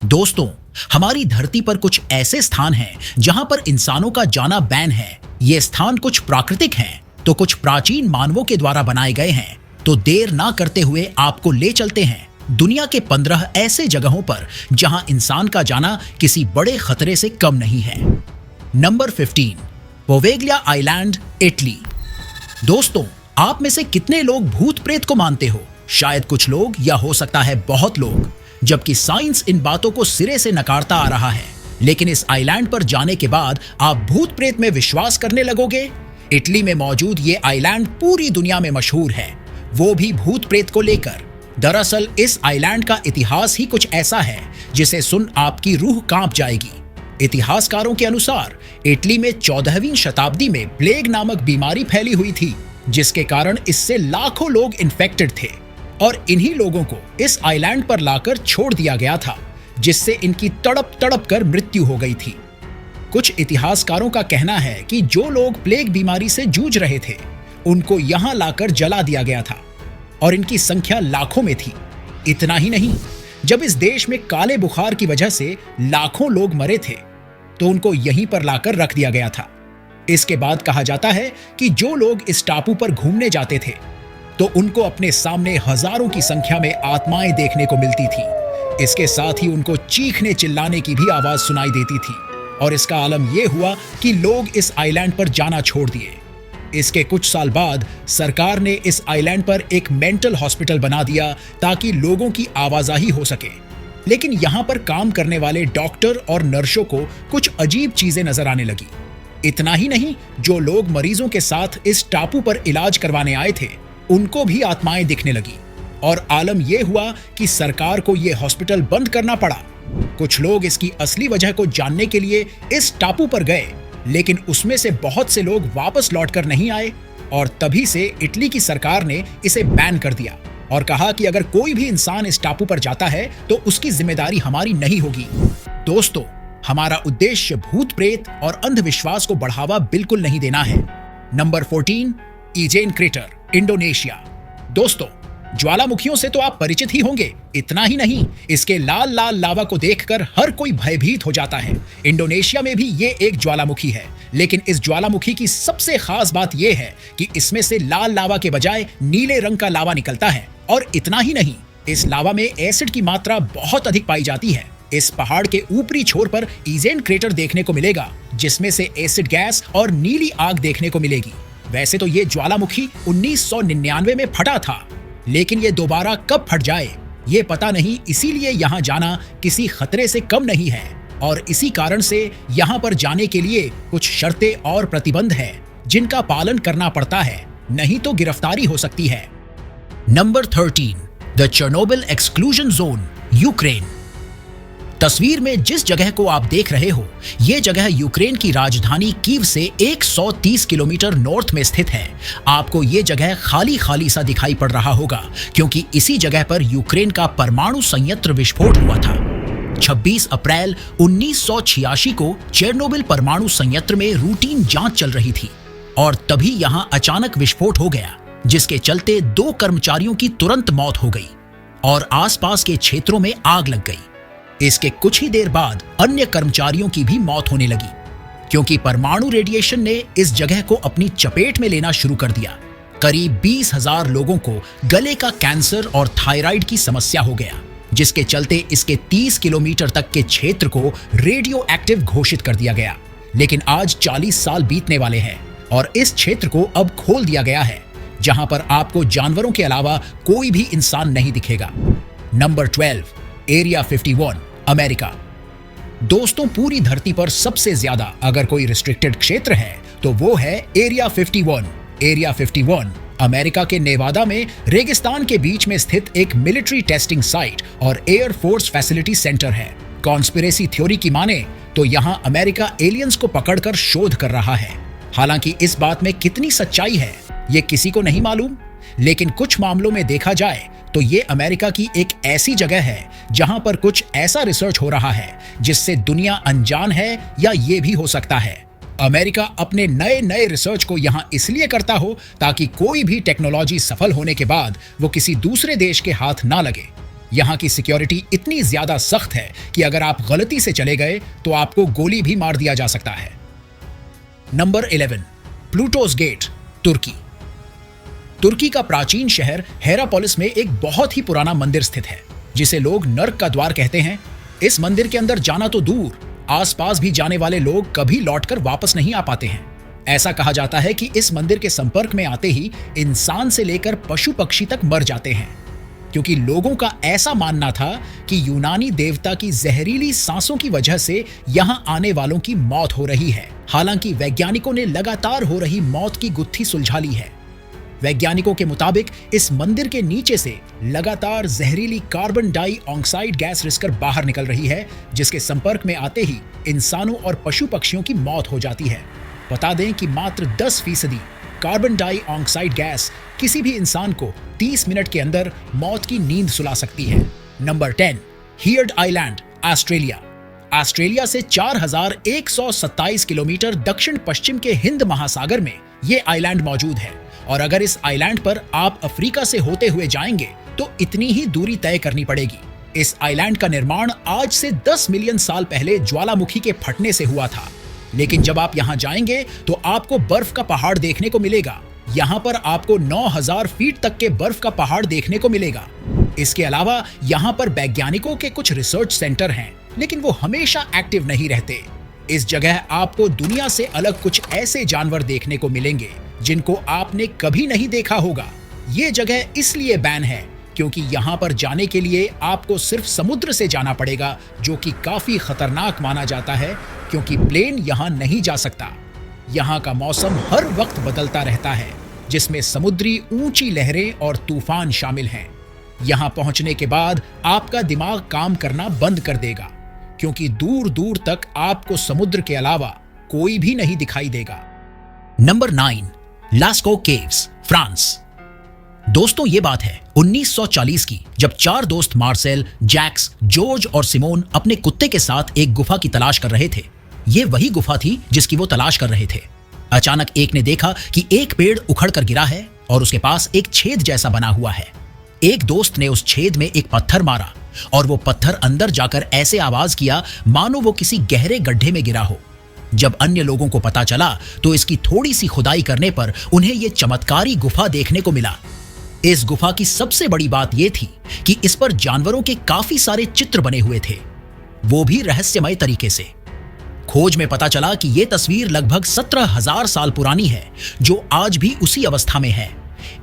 दोस्तों, हमारी धरती पर कुछ ऐसे स्थान हैं जहां पर इंसानों का जाना बैन है। ये स्थान कुछ प्राकृतिक हैं तो कुछ प्राचीन मानवों के द्वारा बनाए गए हैं। तो देर ना करते हुए आपको ले चलते हैं दुनिया के 15 ऐसे जगहों पर जहां इंसान का जाना किसी बड़े खतरे से कम नहीं है। Number 15, Poveglia island, Italy. दोस्तों, आप में से कितने लोग भूत प्रेत को मानते हो? शायद कुछ लोग या हो सकता है बहुत लोग, जबकि साइंस इन बातों को सिरे से नकारता आ रहा है। लेकिन इस आइलैंड पर जाने के बाद आप भूत प्रेत में विश्वास करने लगोगे। इटली में मौजूद ये आइलैंड पूरी दुनिया में मशहूर है, वो भी भूत प्रेत को लेकर। दरअसल इस आइलैंड का इतिहास ही कुछ ऐसा है जिसे सुन आपकी रूह कांप जाएगी। इतिहासकारों के अनुसार इटली में 14वीं शताब्दी में प्लेग नामक बीमारी फैली हुई थी, जिसके कारण इससे लाखों लोग इन्फेक्टेड थे और इन्हीं लोगों को इस आइलैंड पर लाकर छोड़ दिया गया था, जिससे इनकी तड़प तड़प कर मृत्यु हो गई थी। कुछ इतिहासकारों का कहना है कि जो लोग प्लेग बीमारी से जूझ रहे थे उनको यहां लाकर जला दिया गया था और इनकी संख्या लाखों में थी। इतना ही नहीं, जब इस देश में काले बुखार की वजह से लाखों लोग मरे थे तो उनको यहीं पर लाकर रख दिया गया था। इसके बाद कहा जाता है कि जो लोग इस टापू पर घूमने जाते थे तो उनको अपने सामने हजारों की संख्या में आत्माएं देखने को मिलती थी। इसके साथ ही उनको चीखने चिल्लाने की भी आवाज सुनाई देती थी और इसका आलम यह हुआ कि लोग इस आइलैंड पर जाना छोड़ दिए। इसके कुछ साल बाद सरकार ने इस आइलैंड पर एक मेंटल हॉस्पिटल बना दिया ताकि लोगों की आवाजाही हो सके। लेकिन यहां पर काम करने वाले डॉक्टर और नर्सों को कुछ अजीब चीजें नजर आने लगी। इतना ही नहीं, जो लोग मरीजों के साथ इस टापू पर इलाज करवाने आए थे उनको भी आत्माएं दिखने लगी और आलम यह हुआ कि सरकार को यह हॉस्पिटल बंद करना पड़ा। कुछ लोग इसकी असली वजह को जानने के लिए इस टापू पर गए, लेकिन उसमें से बहुत से लोग वापस लौटकर नहीं आए और तभी से इटली की सरकार ने इसे बैन कर दिया और कहा कि अगर कोई भी इंसान इस टापू पर जाता है तो उसकी जिम्मेदारी हमारी नहीं होगी। दोस्तों, हमारा उद्देश्य भूत प्रेत और अंधविश्वास को बढ़ावा बिल्कुल नहीं देना है। Number 14, Ijen crater, Indonesia. दोस्तों, ज्वालामुखियों से तो आप परिचित ही होंगे। इतना ही नहीं, इसके लाल लाल लावा को देखकर हर कोई भयभीत हो जाता है। इंडोनेशिया में भी ये एक ज्वालामुखी है, लेकिन इस ज्वालामुखी की सबसे खास बात यह है कि इसमें से लाल लावा के बजाय नीले रंग का लावा निकलता है। और इतना ही नहीं, इस लावा में एसिड की मात्रा बहुत अधिक पाई जाती है। इस पहाड़ के ऊपरी छोर पर इजेन क्रेटर देखने को मिलेगा, जिसमें से एसिड गैस और नीली आग देखने को मिलेगी। वैसे तो ये ज्वालामुखी 1999 में फटा था, लेकिन ये दोबारा कब फट जाए ये पता नहीं। इसीलिए यहाँ जाना किसी खतरे से कम नहीं है और इसी कारण से यहाँ पर जाने के लिए कुछ शर्तें और प्रतिबंध हैं जिनका पालन करना पड़ता है, नहीं तो गिरफ्तारी हो सकती है। Number 13, the Chernobyl exclusion zone, Ukraine. तस्वीर में जिस जगह को आप देख रहे हो, यह जगह यूक्रेन की राजधानी कीव से 130 किलोमीटर नॉर्थ में स्थित है। आपको यह जगह खाली खाली सा दिखाई पड़ रहा होगा क्योंकि इसी जगह पर यूक्रेन का परमाणु संयंत्र विस्फोट हुआ था। 26 अप्रैल 1986 को चेर्नोबिल परमाणु संयंत्र में रूटीन जांच चल रही थी और तभी यहां अचानक विस्फोट हो गया, जिसके चलते 2 कर्मचारियों की तुरंत मौत हो गई और आसपास के क्षेत्रों में आग लग गई। इसके कुछ ही देर बाद अन्य कर्मचारियों की भी मौत होने लगी क्योंकि परमाणु रेडिएशन ने इस जगह को अपनी चपेट में लेना शुरू कर दिया। करीब 20,000 लोगों को गले का कैंसर और थायराइड की समस्या हो गया, जिसके चलते इसके 30 किलोमीटर तक के क्षेत्र को रेडियो एक्टिव घोषित कर दिया गया। लेकिन आज 40 साल बीतने वाले हैं और इस क्षेत्र को अब खोल दिया गया है, जहां पर आपको जानवरों के अलावा कोई भी इंसान नहीं दिखेगा। Number 12, area 51, America. दोस्तों, पूरी धरती पर सबसे ज्यादा अगर कोई रिस्ट्रिक्टेड क्षेत्र है तो वो है एरिया 51। एरिया 51 अमेरिका के नेवादा में रेगिस्तान के बीच में स्थित एक मिलिट्री टेस्टिंग साइट और एयर फोर्स फैसिलिटी सेंटर है। कॉन्स्पिरेसी थ्योरी की माने तो यहां अमेरिका एलियंस को पकड़कर शोध कर रहा है। हालांकि इस बात में कितनी सच्चाई है ये किसी को नहीं मालूम, लेकिन कुछ मामलों में देखा जाए तो ये अमेरिका की एक ऐसी जगह है जहां पर कुछ ऐसा रिसर्च हो रहा है जिससे दुनिया अनजान है, या ये भी हो सकता है अमेरिका अपने नए नए रिसर्च को यहां इसलिए करता हो ताकि कोई भी टेक्नोलॉजी सफल होने के बाद वो किसी दूसरे देश के हाथ ना लगे। यहाँ की सिक्योरिटी इतनी ज्यादा सख्त है कि अगर आप गलती से चले गए तो आपको गोली भी मार दिया जा सकता है। नंबर 11, प्लूटोस गेट, तुर्की। तुर्की का प्राचीन शहर हेरापोलिस में एक बहुत ही पुराना मंदिर स्थित है जिसे लोग नर्क का द्वार कहते हैं। इस मंदिर के अंदर जाना तो दूर, आसपास भी जाने वाले लोग कभी लौटकर वापस नहीं आ पाते हैं। ऐसा कहा जाता है कि इस मंदिर के संपर्क में आते ही इंसान से लेकर पशु पक्षी तक मर जाते हैं, क्योंकि लोगों का ऐसा मानना था कि यूनानी देवता की जहरीली सांसों की वजह से यहां आने वालों की मौत हो रही है। हालांकि वैज्ञानिकों ने लगातार हो रही मौत की गुत्थी सुलझा ली है। वैज्ञानिकों के मुताबिक इस मंदिर के नीचे से लगातार जहरीली कार्बन डाइऑक्साइड गैस रिसकर बाहर निकल रही है, जिसके संपर्क में आते ही इंसानों और पशु पक्षियों की मौत हो जाती है। बता दें कि मात्र 10% कार्बन डाइऑक्साइड गैस किसी भी इंसान को 30 मिनट के अंदर मौत की नींद सुला सकती है। Number 10, heard island, Australia. Australia से 4127 किलोमीटर दक्षिण पश्चिम के हिंद महासागर में ये आइलैंड मौजूद है, और अगर इस आइलैंड पर आप अफ्रीका से होते हुए जाएंगे तो इतनी ही दूरी तय करनी पड़ेगी। इस आइलैंड का निर्माण आज से 10 मिलियन साल पहले ज्वालामुखी के फटने से हुआ था, लेकिन जब आप यहाँ जाएंगे तो आपको बर्फ का पहाड़ देखने को मिलेगा। यहाँ पर आपको 9000 फीट तक के बर्फ का पहाड़ देखने को मिलेगा। इसके अलावा यहाँ पर वैज्ञानिकों के कुछ रिसर्च सेंटर हैं, लेकिन वो हमेशा एक्टिव नहीं रहते। इस जगह आपको दुनिया से अलग कुछ ऐसे जानवर देखने को मिलेंगे जिनको आपने कभी नहीं देखा होगा। ये जगह इसलिए बैन है क्योंकि यहाँ पर जाने के लिए आपको सिर्फ समुद्र से जाना पड़ेगा, जो कि काफी खतरनाक माना जाता है क्योंकि प्लेन यहाँ नहीं जा सकता। यहाँ का मौसम हर वक्त बदलता रहता है, जिसमें समुद्री ऊंची लहरें और तूफान शामिल हैं। यहाँ पहुंचने के बाद आपका दिमाग काम करना बंद कर देगा, क्योंकि दूर दूर तक आपको समुद्र के अलावा कोई भी नहीं दिखाई देगा। Number 9, LASCO caves, France. दोस्तों, ये बात है 1940 की, जब 4 दोस्त मार्सेल, जैक्स, जॉर्ज और सिमोन अपने कुत्ते के साथ एक गुफा की तलाश कर रहे थे। ये वही गुफा थी जिसकी वो तलाश कर रहे थे। अचानक एक ने देखा कि एक पेड़ उखड़ कर गिरा है और उसके पास एक छेद जैसा बना हुआ है। एक दोस्त ने उस छेद में एक पत्थर मारा और वो पत्थर अंदर जाकर ऐसे आवाज किया मानो वो किसी गहरे गड्ढे में गिरा हो। जब अन्य लोगों को पता चला तो इसकी थोड़ी सी खुदाई करने पर उन्हें ये चमत्कारी गुफा देखने को मिला। इस गुफा की सबसे बड़ी बात यह थी कि इस पर जानवरों के काफी सारे चित्र बने हुए थे, वो भी रहस्यमय तरीके से। खोज में पता चला कि यह तस्वीर लगभग 17,000 साल पुरानी है, जो आज भी उसी अवस्था में है।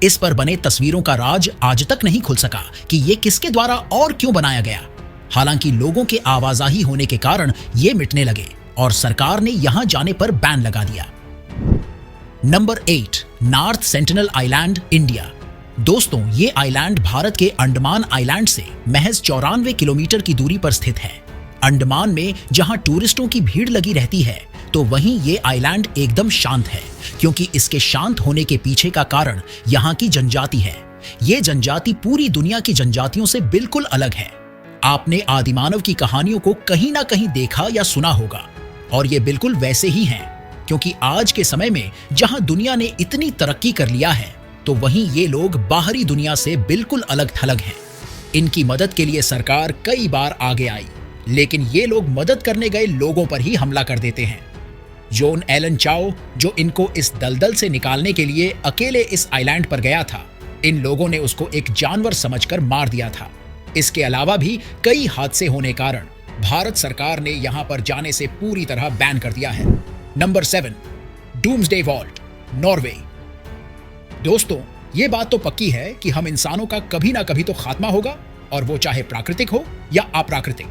इस पर बने तस्वीरों का राज आज तक नहीं खुल सका कि यह किसके द्वारा और क्यों बनाया गया। हालांकि लोगों के आवाजाही होने के कारण ये मिटने लगे और सरकार ने यहां जाने पर बैन लगा दिया। Number 8, north sentinel island, India. दोस्तों, ये आइलैंड भारत के अंडमान आइलैंड से महज 94 किलोमीटर की दूरी पर स्थित है। अंडमान में जहां टूरिस्टों की भीड़ लगी रहती है, तो वहीं ये आइलैंड एकदम शांत है, क्योंकि इसके शांत होने के पीछे का कारण यहाँ की जनजाति है। ये जनजाति पूरी दुनिया की जनजातियों से बिल्कुल अलग है। आपने आदिमानव की कहानियों को कहीं ना कहीं देखा या सुना होगा, और ये बिल्कुल वैसे ही हैं, क्योंकि आज के समय में जहां दुनिया ने इतनी तरक्की कर लिया है, तो वहीं ये लोग बाहरी दुनिया से बिल्कुल अलग थलग हैं। इनकी मदद के लिए सरकार कई बार आगे आई, लेकिन ये लोग मदद करने गए लोगों पर ही हमला कर देते हैं। जॉन एलन चाओ, जो इनको इस दलदल से निकालने के लिए अकेले इस आइलैंड पर गया था, इन लोगों ने उसको एक जानवर समझकर मार दिया था। इसके अलावा भी कई हादसे होने कारण भारत सरकार ने यहां पर जाने से पूरी तरह बैन कर दिया है। Number 7, doomsday vault, Norway. दोस्तों, ये बात तो पक्की है कि हम इंसानों का कभी ना कभी तो खात्मा होगा, और वो चाहे प्राकृतिक हो या अप्राकृतिक,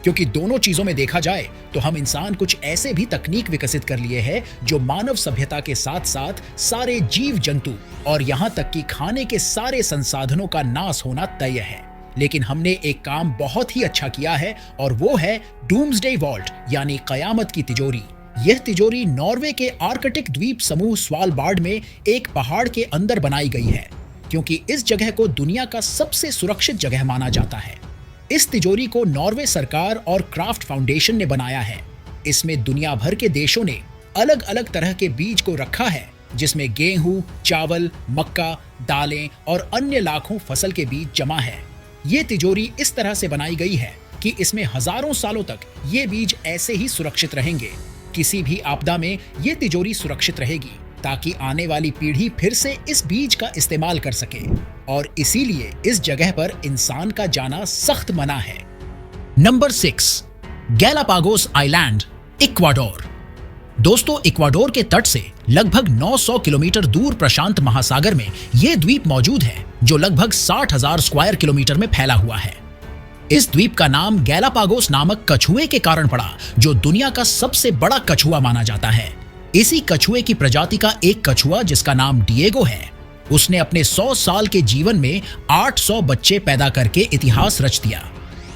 क्योंकि दोनों चीजों में देखा जाए तो हम इंसान कुछ ऐसे भी तकनीक विकसित कर लिए हैं जो मानव सभ्यता के साथ साथ सारे जीव जंतु और यहाँ तक कि खाने के सारे संसाधनों का नाश होना तय है। लेकिन हमने एक काम बहुत ही अच्छा किया है, और वो है डूम्सडे वॉल्ट, यानी कयामत की तिजोरी। यह तिजोरी नॉर्वे के आर्कटिक द्वीप समूह स्वालबार्ड में एक पहाड़ के अंदर बनाई गई है, क्योंकि इस जगह को दुनिया का सबसे सुरक्षित जगह माना जाता है। इस तिजोरी को नॉर्वे सरकार और क्राफ्ट फाउंडेशन ने बनाया है। इसमें दुनिया भर के देशों ने अलग अलग तरह के बीज को रखा है, जिसमें गेहूं, चावल, मक्का, दालें और अन्य लाखों फसल के बीज जमा है। ये तिजोरी इस तरह से बनाई गई है कि इसमें हजारों सालों तक ये बीज ऐसे ही सुरक्षित रहेंगे। किसी भी आपदा में ये तिजोरी सुरक्षित रहेगी ताकि आने वाली पीढ़ी फिर से इस बीज का इस्तेमाल कर सके, और इसीलिए इस जगह पर इंसान का जाना सख्त मना है। Number 6, Galapagos island, Ecuador. दोस्तों, इक्वाडोर के तट से लगभग 900 किलोमीटर दूर प्रशांत महासागर में यह द्वीप मौजूद है जो लगभग 60,000 स्क्वायर किलोमीटर में फैला हुआ है। इस द्वीप का नाम गैलापागोस नामक कछुए के कारण पड़ा, जो दुनिया का सबसे बड़ा कछुआ माना जाता है। इसी कछुए की प्रजाति का एक कछुआ जिसका नाम डिएगो है, उसने अपने 100 साल के जीवन में 800 बच्चे पैदा करके इतिहास रच दिया।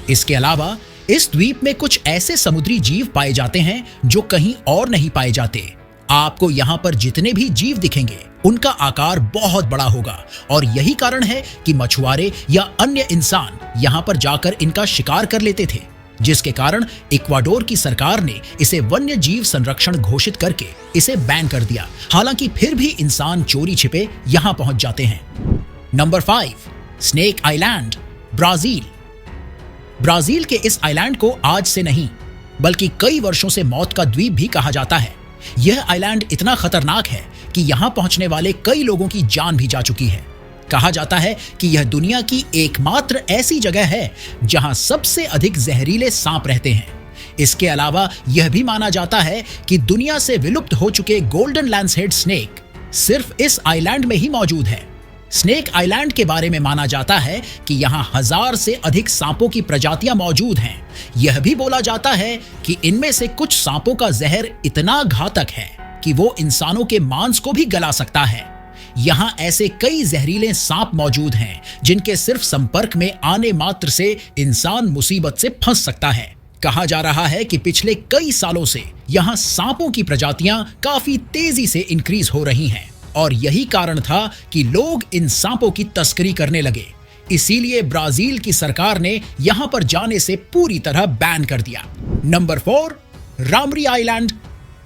इसके अलावा इस द्वीप में कुछ ऐसे समुद्री जीव पाए जाते हैं जो कहीं और नहीं पाए जाते। आपको यहाँ पर जितने भी जीव दिखेंगे उनका आकार बहुत बड़ा होगा, और यही कारण है कि मछुआरे या अन्य इंसान यहाँ पर जाकर इनका शिकार कर लेते थे, जिसके कारण इक्वाडोर की सरकार ने इसे वन्य जीव संरक्षण घोषित करके इसे बैन कर दिया। हालांकि फिर भी इंसान चोरी छिपे यहाँ पहुंच जाते हैं। Number 5, snake island, Brazil. Brazil के इस आइलैंड को आज से नहीं बल्कि कई वर्षों से मौत का द्वीप भी कहा जाता है। यह आइलैंड इतना खतरनाक है कि यहाँ पहुंचने वाले कई लोगों की जान भी जा चुकी है। कहा जाता है कि यह दुनिया की एकमात्र ऐसी जगह है जहां सबसे अधिक जहरीले सांप रहते हैं। इसके अलावा यह भी माना जाता है कि दुनिया से विलुप्त हो चुके गोल्डन लैंसहेड स्नेक सिर्फ इस आइलैंड में ही मौजूद है। स्नेक आइलैंड के बारे में माना जाता है कि यहाँ 1000 से अधिक सांपों की प्रजातियां मौजूद हैं। यह भी बोला जाता है कि इनमें से कुछ सांपों का जहर इतना घातक है कि वो इंसानों के मांस को भी गला सकता है। यहाँ ऐसे कई जहरीले सांप मौजूद हैं जिनके सिर्फ संपर्क में आने मात्र से इंसान मुसीबत से फंस सकता है। कहा जा रहा है कि पिछले कई सालों से यहाँ सांपों की प्रजातियां काफी तेजी से इंक्रीज हो रही हैं, और यही कारण था कि लोग इन सांपों की तस्करी करने लगे। इसीलिए ब्राजील की सरकार ने यहां पर जाने से पूरी तरह बैन कर दिया। नंबर 4, रामरी आइलैंड,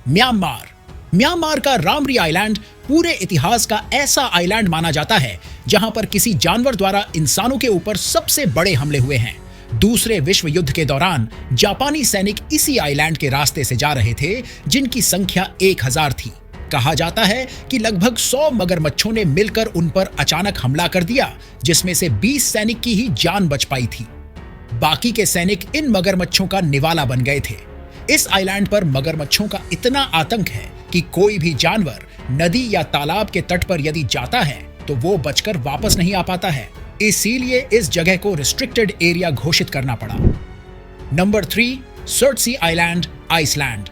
म्यांमार। म्यांमार का रामरी आइलैंड पूरे इतिहास का ऐसा आइलैंड माना जाता है जहां पर किसी जानवर द्वारा इंसानों के ऊपर सबसे बड़े हमले हुए हैं। दूसरे विश्व युद्ध के दौरान जापानी सैनिक इसी आइलैंड के रास्ते से जा रहे थे, जिनकी संख्या 1000 थी। कहा जाता है कि लगभग 100 मगरमच्छों ने मिलकर उन पर अचानक हमला कर दिया, जिसमें से 20 सैनिक की ही जान बच पाई थी। बाकी के सैनिक इन मगरमच्छों का निवाला बन गए थे। इस आइलैंड पर मगरमच्छों का इतना आतंक है कि कोई भी जानवर नदी या तालाब के तट पर यदि जाता है तो वो बचकर वापस नहीं आ पाता है। इसीलिए इस जगह को रिस्ट्रिक्टेड एरिया घोषित करना पड़ा। Number 3, Surtsey island, Iceland.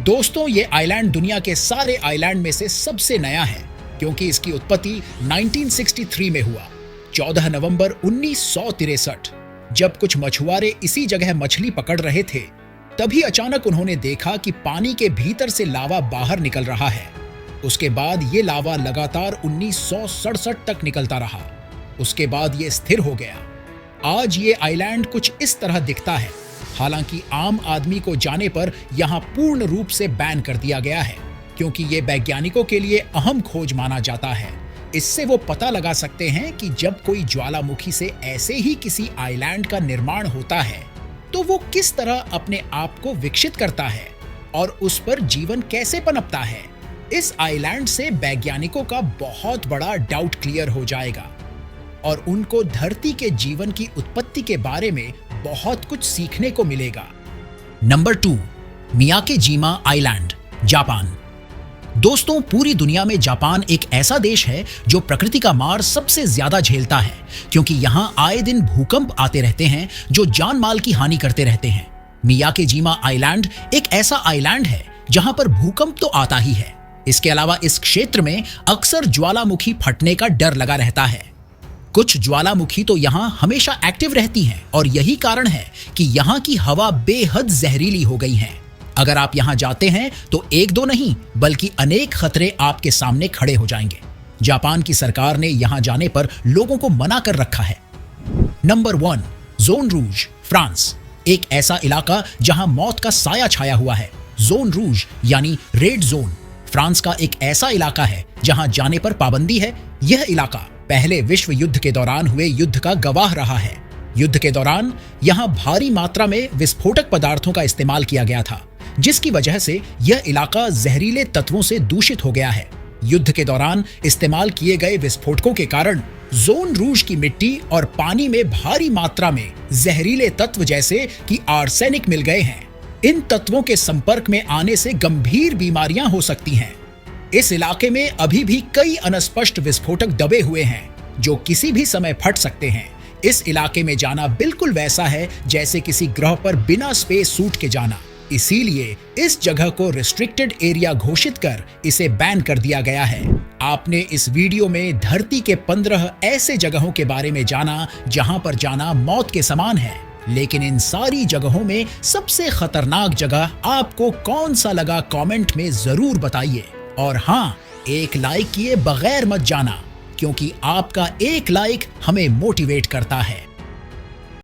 दोस्तों, ये आइलैंड दुनिया के सारे आइलैंड में से सबसे नया है क्योंकि इसकी उत्पत्ति 1963 में हुआ। 14 नवंबर 1963 जब कुछ मछुआरे इसी जगह मछली पकड़ रहे थे, तभी अचानक उन्होंने देखा कि पानी के भीतर से लावा बाहर निकल रहा है। उसके बाद ये लावा लगातार 1967 तक निकलता रहा। उसके बाद ये स्थिर हो गया। आज ये आइलैंड कुछ इस तरह दिखता है। हालांकि आम आदमी को जाने पर यहाँ पूर्ण रूप से बैन कर दिया गया है क्योंकि ये वैज्ञानिकों के लिए अहम खोज माना जाता है। इससे वो पता लगा सकते हैं कि जब कोई ज्वालामुखी से ऐसे ही किसी आइलैंड का निर्माण होता है तो वो किस तरह अपने आप को विकसित करता है और उस पर जीवन कैसे पनपता है। इस आइलैंड से वैज्ञानिकों का बहुत बड़ा डाउट क्लियर हो जाएगा और उनको धरती के जीवन की उत्पत्ति के बारे में बहुत कुछ सीखने को मिलेगा। Number 2, Miyakejima island, Japan. दोस्तों, पूरी दुनिया में जापान एक ऐसा देश है जो प्रकृति का मार सबसे ज्यादा झेलता है क्योंकि यहाँ आए दिन भूकंप आते रहते हैं जो जान माल की हानि करते रहते हैं। मियाकेजीमा आइलैंड एक ऐसा आइलैंड है जहां पर भूकंप तो आता ही है, इसके अलावा इस क्षेत्र में अक्सर ज्वालामुखी फटने का डर लगा रहता है। कुछ ज्वालामुखी तो यहाँ हमेशा एक्टिव रहती हैं और यही कारण है कि यहाँ की हवा बेहद जहरीली हो गई है। अगर आप यहाँ जाते हैं तो एक दो नहीं बल्कि अनेक खतरे आपके सामने खड़े हो जाएंगे। जापान की सरकार ने यहाँ जाने पर लोगों को मना कर रखा है। नंबर 1, जोन रूज, फ्रांस। एक ऐसा इलाका जहां मौत का साया छाया हुआ है। जोन रूज यानी रेड जोन फ्रांस का एक ऐसा इलाका है जहां जाने पर पाबंदी है। यह इलाका पहले विश्व युद्ध के दौरान हुए युद्ध का गवाह रहा है। युद्ध के दौरान यहां भारी मात्रा में विस्फोटक पदार्थों का इस्तेमाल किया गया था, जिसकी वजह से यह इलाका जहरीले तत्वों से दूषित हो गया है। युद्ध के दौरान इस्तेमाल किए गए विस्फोटकों के कारण जोन रूज की मिट्टी और पानी में भारी मात्रा में जहरीले तत्व जैसे कि आर्सेनिक मिल गए हैं। इन तत्वों के संपर्क में आने से गंभीर बीमारियां हो सकती हैं। इस इलाके में अभी भी कई अनस्पष्ट विस्फोटक दबे हुए हैं जो किसी भी समय फट सकते हैं। इस इलाके में जाना बिल्कुल वैसा है जैसे किसी ग्रह पर बिना स्पेस सूट के जाना। इसीलिए इस जगह को रिस्ट्रिक्टेड एरिया घोषित कर इसे बैन कर दिया गया है। आपने इस वीडियो में धरती के 15 ऐसे जगहों के बारे में जाना जहां पर जाना मौत के समान है, लेकिन इन सारी जगहों में सबसे खतरनाक जगह आपको कौन सा लगा कमेंट में जरूर बताइए। और हाँ, एक लाइक किए बगैर मत जाना, क्योंकि आपका एक लाइक हमें मोटिवेट करता है।